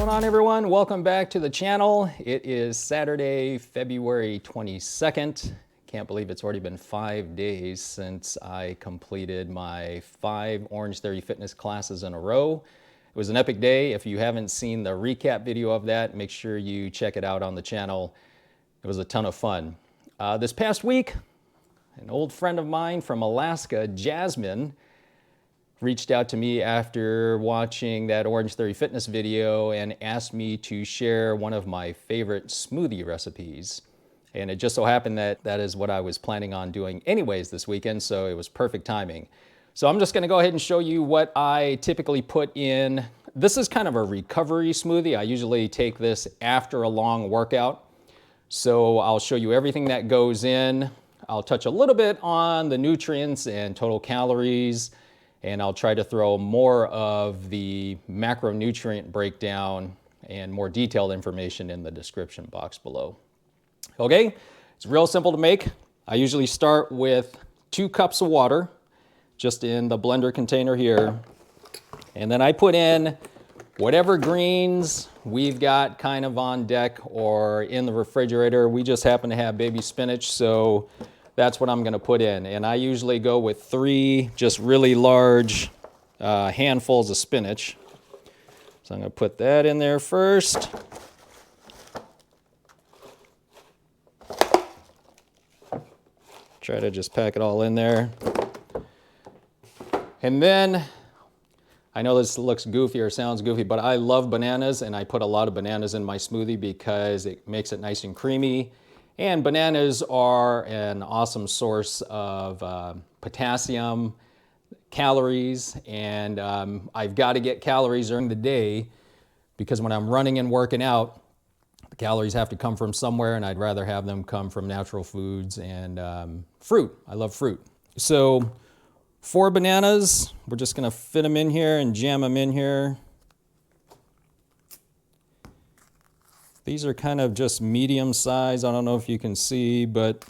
going on, everyone? Welcome back to the channel. It is Saturday, February 22nd. Can't believe it's already been 5 days since I completed my 5 Orange Theory Fitness classes in a row. It was an epic day. If you haven't seen the recap video of that, make sure you check it out on the channel. It was a ton of fun. This past week, an old friend of mine from Alaska, Jasmine, reached out to me after watching that Orange Theory Fitness video and asked me to share one of my favorite smoothie recipes. And it just so happened that that is what I was planning on doing anyways this weekend, so it was perfect timing. So I'm just gonna go ahead and show you what I typically put in. This is kind of a recovery smoothie. I usually take this after a long workout. So I'll show you everything that goes in. I'll touch a little bit on the nutrients and total calories, and I'll try to throw more of the macronutrient breakdown and more detailed information in the description box below. Okay, it's real simple to make. I usually start with 2 cups of water, just in the blender container here. And then I put in whatever greens we've got kind of on deck or in the refrigerator. We just happen to have baby spinach, so that's what I'm gonna put in. And I usually go with 3 just really large handfuls of spinach. So I'm gonna put that in there first. Try to just pack it all in there. And then, I know this looks goofy or sounds goofy, but I love bananas, and I put a lot of bananas in my smoothie because it makes it nice and creamy. And bananas are an awesome source of potassium, calories, and I've got to get calories during the day because when I'm running and working out, the calories have to come from somewhere, and I'd rather have them come from natural foods and fruit. I love fruit. So 4 bananas, we're just gonna fit them in here and jam them in here. These are kind of just medium size. I don't know if you can see, but,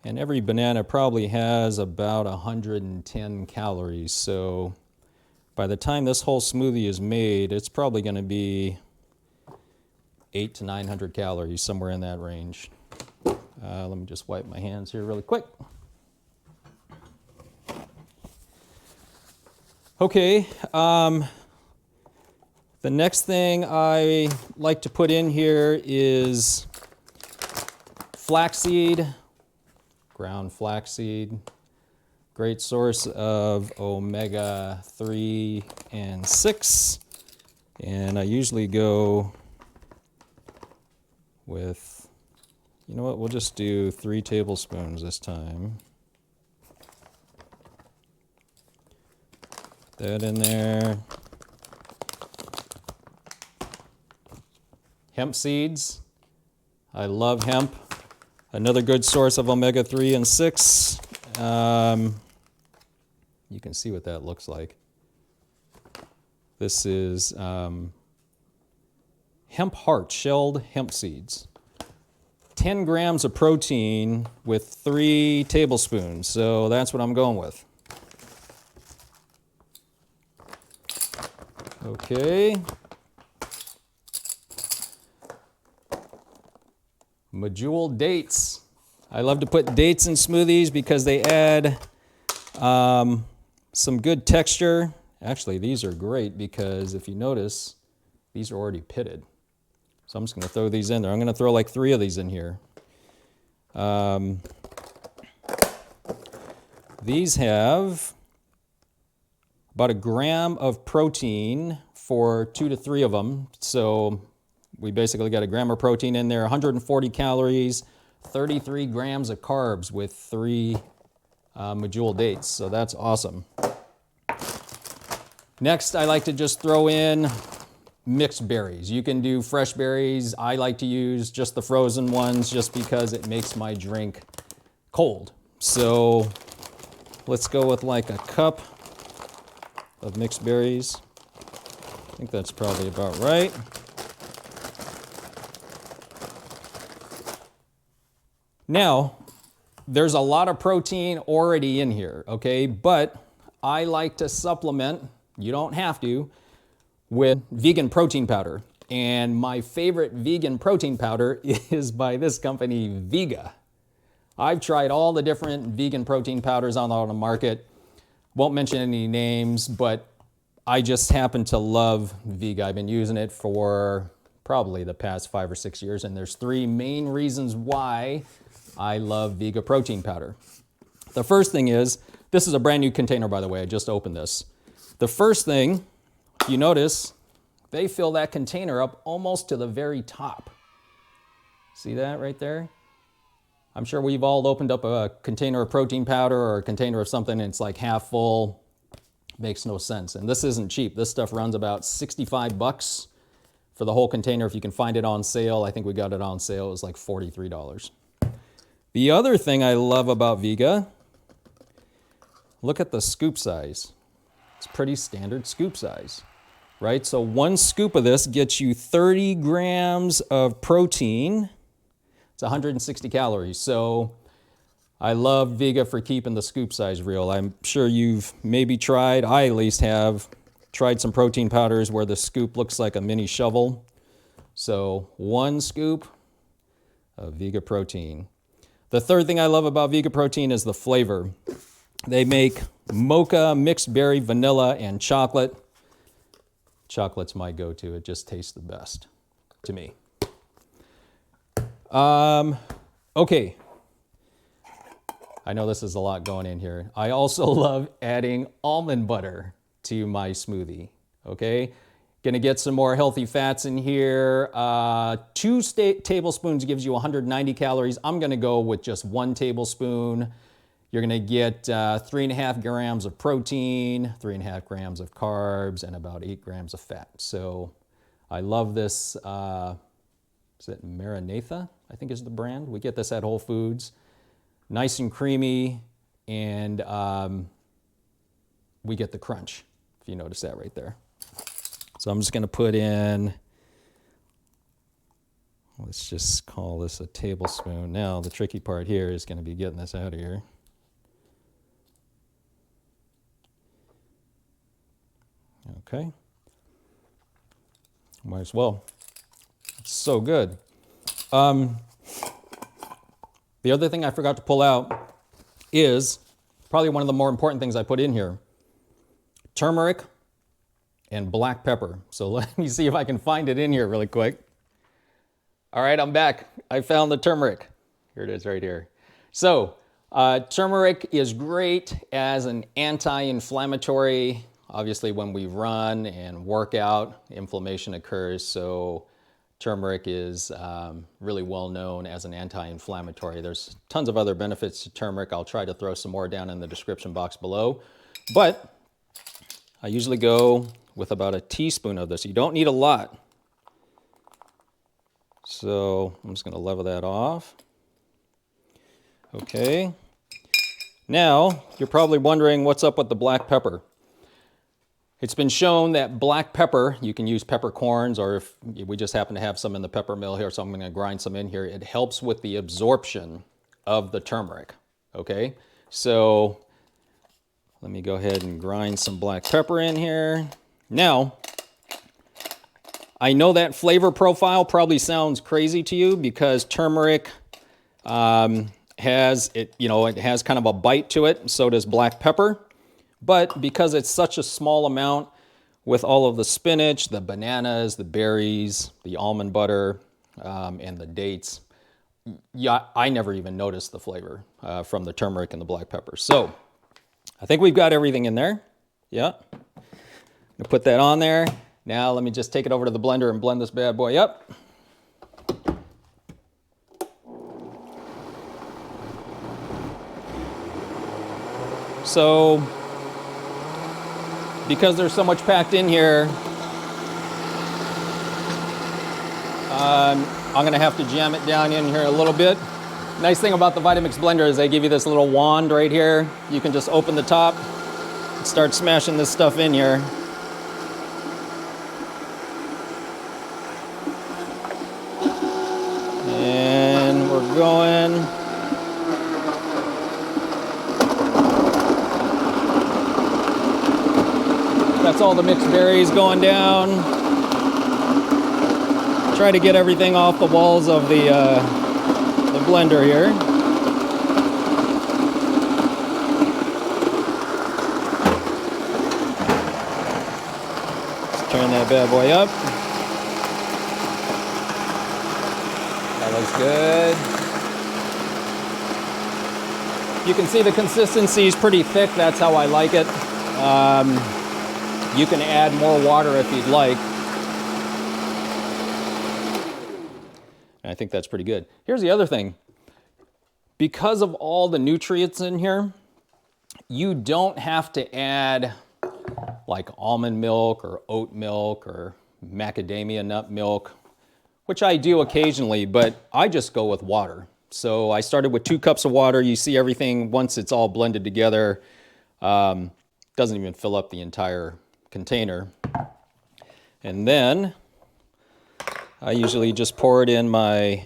and every banana probably has about 110 calories. So by the time this whole smoothie is made, it's probably gonna be 800 to 900 calories, somewhere in that range. Let me just wipe my hands here really quick. Okay, the next thing I like to put in here is flaxseed, ground flaxseed. Great source of omega-3 and 6. And I usually go with, you know what, we'll just do 3 tablespoons this time. Put that in there. Hemp seeds. I love hemp. Another good source of omega-3 and 6. You can see what that looks like. This is hemp heart, shelled hemp seeds. 10 grams of protein with 3 tablespoons. So that's what I'm going with. Okay. Medjool dates. I love to put dates in smoothies because they add some good texture. Actually, these are great because if you notice, these are already pitted. So I'm just going to throw these in there. I'm going to throw like 3 of these in here. These have about 1 gram of protein for 2 to 3 of them. So we basically got 1 gram of protein in there, 140 calories, 33 grams of carbs with 3 medjool dates. So that's awesome. Next, I like to just throw in mixed berries. You can do fresh berries. I like to use just the frozen ones just because it makes my drink cold. So let's go with like 1 cup of mixed berries. I think that's probably about right. Now, there's a lot of protein already in here, okay? But I like to supplement, you don't have to, with vegan protein powder. And my favorite vegan protein powder is by this company, Vega. I've tried all the different vegan protein powders on the market. Won't mention any names, but I just happen to love Vega. I've been using it for probably the past 5 or 6 years, and there's 3 main reasons why I love Vega protein powder. The first thing is, this is a brand new container, by the way. I just opened this. The first thing, you notice, they fill that container up almost to the very top. See that right there? I'm sure we've all opened up a container of protein powder or a container of something and it's like half full. Makes no sense. And this isn't cheap. This stuff runs about 65 bucks for the whole container. If you can find it on sale, I think we got it on sale. It was like $43. The other thing I love about Vega, look at the scoop size. It's pretty standard scoop size, right? So 1 scoop of this gets you 30 grams of protein. It's 160 calories. So I love Vega for keeping the scoop size real. I'm sure you've maybe tried, I at least have, tried some protein powders where the scoop looks like a mini shovel. So 1 scoop of Vega protein. The third thing I love about Vega protein is the flavor. They make mocha, mixed berry, vanilla, and chocolate. Chocolate's my go-to. It just tastes the best to me. Okay. I know this is a lot going in here. I also love adding almond butter to my smoothie, okay? Gonna get some more healthy fats in here. 2 tablespoons gives you 190 calories. I'm gonna go with just 1 tablespoon. You're gonna get 3.5 grams of protein, 3.5 grams of carbs, and about 8 grams of fat. So I love this, is it Maranatha, I think is the brand. We get this at Whole Foods. Nice and creamy, and we get the crunch, if you notice that right there. So I'm just gonna put in, let's just call this a tablespoon. Now the tricky part here is gonna be getting this out of here. Okay. Might as well. It's so good. The other thing I forgot to pull out is probably one of the more important things I put in here. Turmeric and black pepper. So let me see if I can find it in here really quick. All right, I'm back. I found the turmeric. Here it is right here. So turmeric is great as an anti-inflammatory. Obviously, when we run and work out, inflammation occurs. So turmeric is really well known as an anti-inflammatory. There's tons of other benefits to turmeric. I'll try to throw some more down in the description box below. But I usually go with about a teaspoon of this. You don't need a lot. So I'm just going to level that off. Okay. Now, you're probably wondering what's up with the black pepper. It's been shown that black pepper, you can use peppercorns, or if we just happen to have some in the pepper mill here, so I'm going to grind some in here. It helps with the absorption of the turmeric, okay? So let me go ahead and grind some black pepper in here. Now, I know that flavor profile probably sounds crazy to you because turmeric has kind of a bite to it, so does black pepper. But because it's such a small amount with all of the spinach, the bananas, the berries, the almond butter, and the dates, yeah, I never even noticed the flavor from the turmeric and the black pepper. So I think we've got everything in there. Yeah. I'm gonna put that on there. Now let me just take it over to the blender and blend this bad boy up. So, because there's so much packed in here, I'm gonna have to jam it down in here a little bit. Nice thing about the Vitamix blender is they give you this little wand right here. You can just open the top and start smashing this stuff in here. And we're going. That's all the mixed berries going down. Try to get everything off the walls of the blender here. Let's turn that bad boy up. That looks good. You can see the consistency is pretty thick. That's how I like it. You can add more water if you'd like. And I think that's pretty good. Here's the other thing. Because of all the nutrients in here, you don't have to add like almond milk or oat milk or macadamia nut milk, which I do occasionally, but I just go with water. So I started with 2 cups of water. You see everything, once it's all blended together, doesn't even fill up the entire container. And then I usually just pour it in my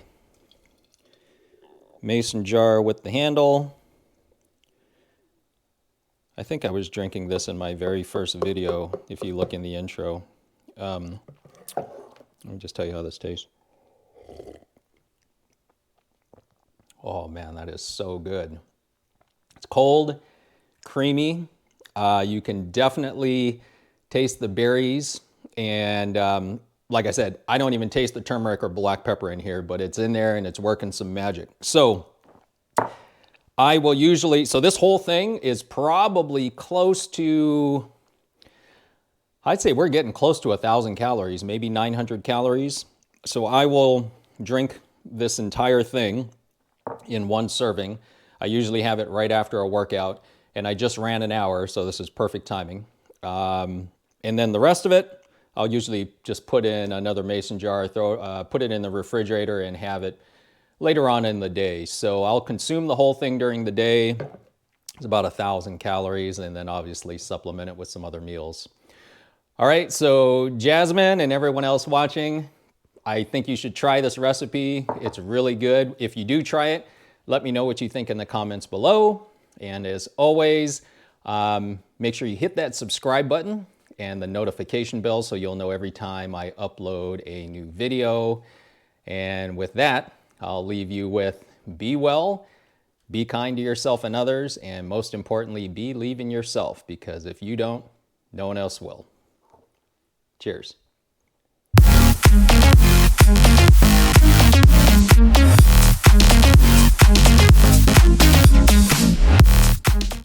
mason jar with the handle. I think I was drinking this in my very first video, if you look in the intro. Let me just tell you how this tastes. Oh man, that is so good. It's cold, creamy. You can definitely taste the berries. And like I said, I don't even taste the turmeric or black pepper in here, but it's in there and it's working some magic. So I will usually, so this whole thing is probably close to, I'd say we're getting close to 1,000 calories, maybe 900 calories. So I will drink this entire thing in one serving. I usually have it right after a workout, and I just ran an hour, so this is perfect timing. And then the rest of it, I'll usually just put in another mason jar, put it in the refrigerator and have it later on in the day. So I'll consume the whole thing during the day. It's about 1,000 calories, and then obviously supplement it with some other meals. All right, so Jasmine and everyone else watching, I think you should try this recipe. It's really good. If you do try it, let me know what you think in the comments below. And as always, make sure you hit that subscribe button and the notification bell so you'll know every time I upload a new video. And with that, I'll leave you with be well, be kind to yourself and others, and most importantly, believe in yourself, because if you don't, no one else will. Cheers.